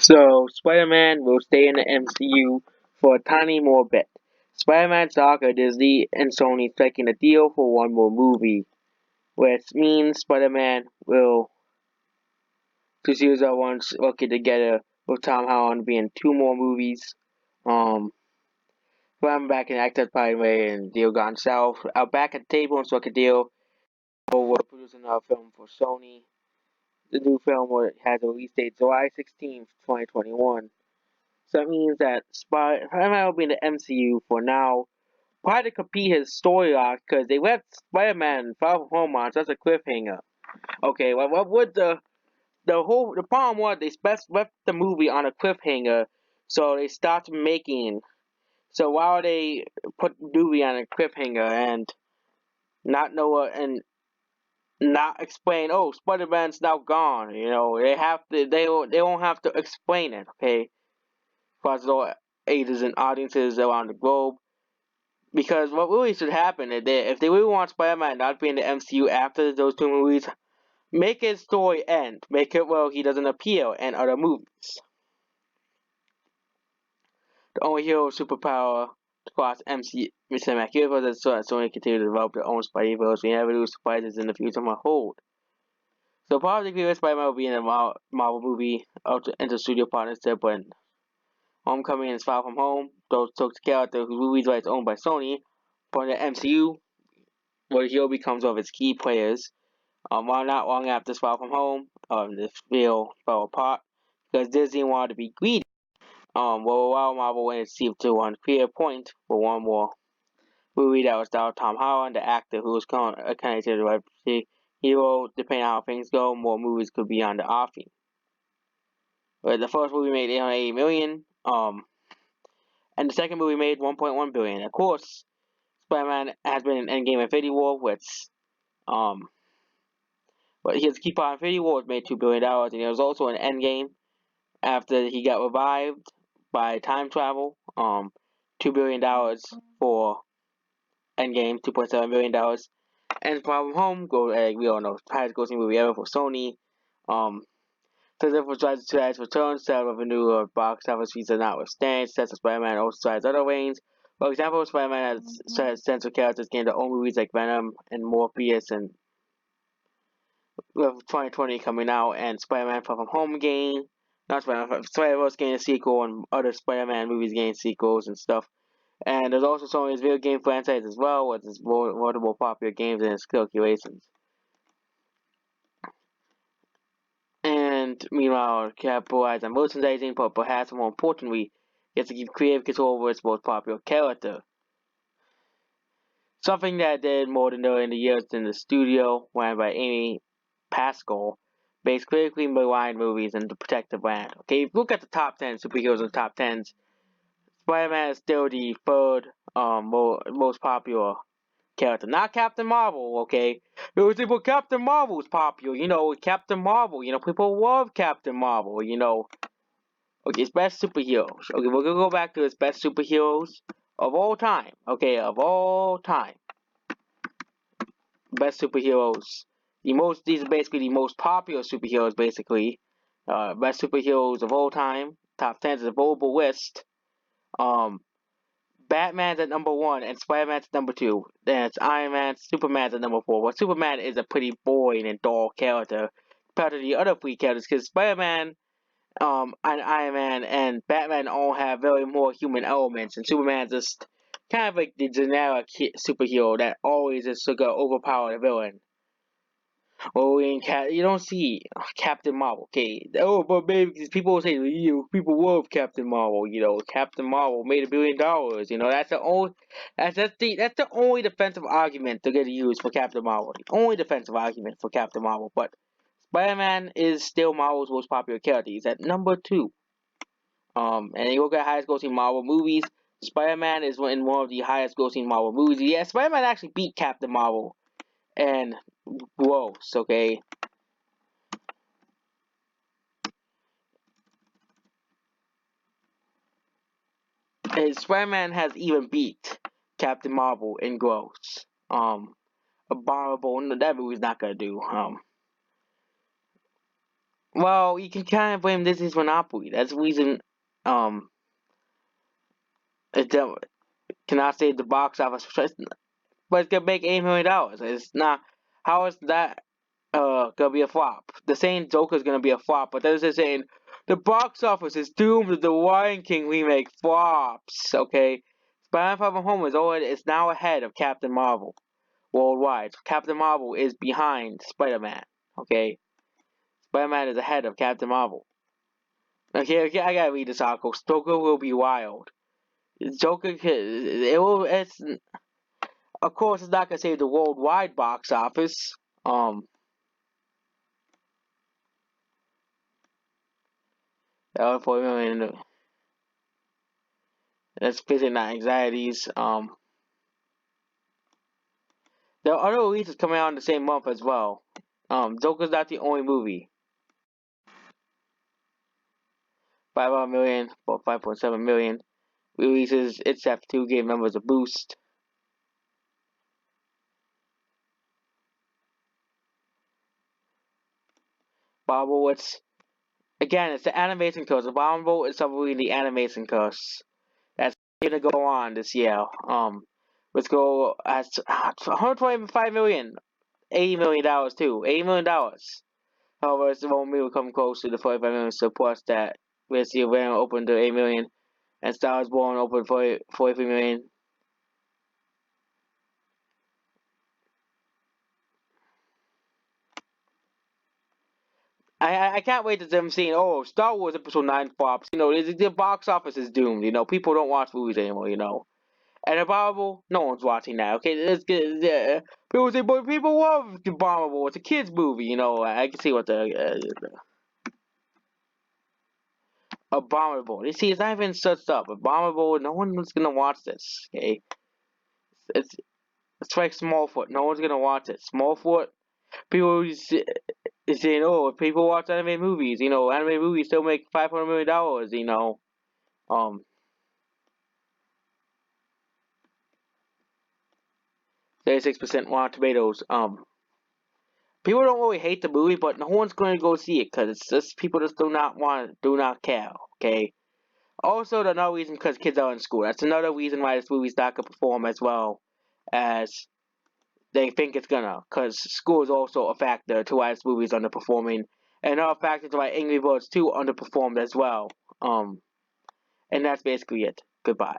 So Spider-Man will stay in the MCU for a tiny more bit. Spider-Man Saga, Disney and Sony striking a deal for one more movie, which means Spider-Man will two series at once working together with Tom Holland being two more movies. Um, Spider-Man back in active Spider-Man and deal gone south. Out back at the table and struck a deal. We're producing a film for Sony. The new film has a release date July 16th, 2021. So that means that Spider-Man will be in the MCU for now. Probably to complete his story arc because they left Spider-Man Far From Home on such a cliffhanger. Okay, well, what would the problem was they left the movie on a cliffhanger, so they stopped making. So while they put the movie on a cliffhanger and not know and not explain, oh, Spider-Man's now gone. They have to. They won't have to explain it. Okay, across all ages and audiences around the globe. Because what really should happen is that if they really want Spider-Man not to be in the MCU after those two movies, make his story end. Make it well he doesn't appear in other movies. The only hero superpower across MCU cinematic universe is so that Sony continue to develop their own Spideyverse. We never lose surprises in the future might hold. So probably Spider-Man will be in a Marvel movie into studio partnership when Homecoming is Far From Home. Those took the character whose movies rights owned by Sony, but in the MCU, where the hero becomes one of its key players. While not long after Far From Home, the deal fell apart because Disney wanted to be greedy. While Marvel went to see to one clear point for one more movie that was starred Tom Holland, the actor who was connected to the right hero. Depending on how things go, more movies could be on the offing. But the first movie made 880 million, and the second movie made 1.1 billion. Of course, Spider-Man has been in Endgame and Infinity War, which but his Keep On Infinity War made $2 billion, and he was also in Endgame after he got revived by time travel. $2 billion for Endgame, $2.7 billion. And Far From Home, we all know, highest grossing movie ever for Sony. Therefore, tries to return, sales revenue of box office fees are notwithstanding. Sets of Spider-Man also tries other reigns. For example, Spider-Man has central characters gained their own movies like Venom and Morpheus and with 2020 coming out and Spider-Man Far From Home game. Not Spider-Man, Spider-Verse getting a sequel and other Spider-Man movies getting sequels and stuff. And there's also Sony's video game franchise as well, with its multiple popular games and its calculations. And meanwhile, capitalize on merchandising, but perhaps more importantly, gets to keep creative control over its most popular character. Something that did more than in the years in the studio, ran by Amy Pascal, based critically maligned movies and to protect the brand. Okay, if you look at the top 10 superheroes in the top 10s, Spider-Man is still the third most popular character. Not Captain Marvel, okay? It was people Captain Marvel's popular, Captain Marvel, people love Captain Marvel, Okay, it's best superheroes. Okay, we're gonna go back to its best superheroes of all time. Okay, of all time. Best superheroes. These are basically the most popular superheroes, basically. Best superheroes of all time. Top 10 is a global list. Um, Batman's at number 1 and Spider-Man's at number 2. Then it's Iron Man, Superman's at number 4. Well, Superman is a pretty boring and dull character compared to the other three characters because Spider-Man, and Iron Man and Batman all have very more human elements, and Superman's just kind of like the generic superhero that always is to go overpower the villain. Oh, you don't see Captain Marvel, okay? Oh, but baby, because people say people love Captain Marvel. Captain Marvel made $1 billion. That's the only defensive argument they're gonna use for Captain Marvel. The only defensive argument for Captain Marvel. But Spider-Man is still Marvel's most popular character. He's at number 2. And you look at highest grossing Marvel movies. Spider-Man is in one of the highest grossing Marvel movies. Yeah, Spider-Man actually beat Captain Marvel and gross, okay? And Spider-Man has even beat Captain Marvel in gross. Abominable. No, that movie's not gonna do. Well, you can kind of blame Disney's monopoly. That's the reason. Um, it cannot save the box office, but it's gonna make $8 million. It's not. How is that gonna be a flop? They're saying Joker's gonna be a flop, but they're just saying the box office is doomed if the Lion King remake flops. Okay, Spider-Man: Far From Home is now ahead of Captain Marvel worldwide. Captain Marvel is behind Spider-Man. Okay, Spider-Man is ahead of Captain Marvel. Okay, I gotta read this article. Joker will be wild. Joker, it will. It's of course it's not gonna save the worldwide box office. Um, 40 million. That's facing our anxieties. There are other releases coming out in the same month as well. Joker's not the only movie. 5 million or 5.7 million releases. It's F2 gave members a boost. Marvel, it's the animation curse. Marvel is celebrating the animation curse. That's gonna go on this year. Let's go at 125 million, $80 million too. $80 million. However, it's won't be come close to the 45 million supports that we'll see Venom open to 8 million and Star Wars Born open for 43 million. I can't wait to them seeing Star Wars Episode 9 flops. The box office is doomed. People don't watch movies anymore. And Abominable, no one's watching that. Okay, let's get people say, but people love Abominable. It's a kids movie. I can see what the Abominable. You see, it's not even such up. Abominable. No one's gonna watch this. Okay, it's it's like Smallfoot. No one's gonna watch it. Smallfoot. People is saying, oh, if people watch anime movies, anime movies still make $500 million. 36% Rotten Tomatoes. People don't really hate the movie, but no one's going to go see it because it's just people just do not care. Okay. Also, another reason because kids are in school. That's another reason why this movie's not gonna perform as well as they think it's gonna. Because school is also a factor to why this movie's underperforming, and another factor to why Angry Birds 2 underperformed as well. And that's basically it. Goodbye.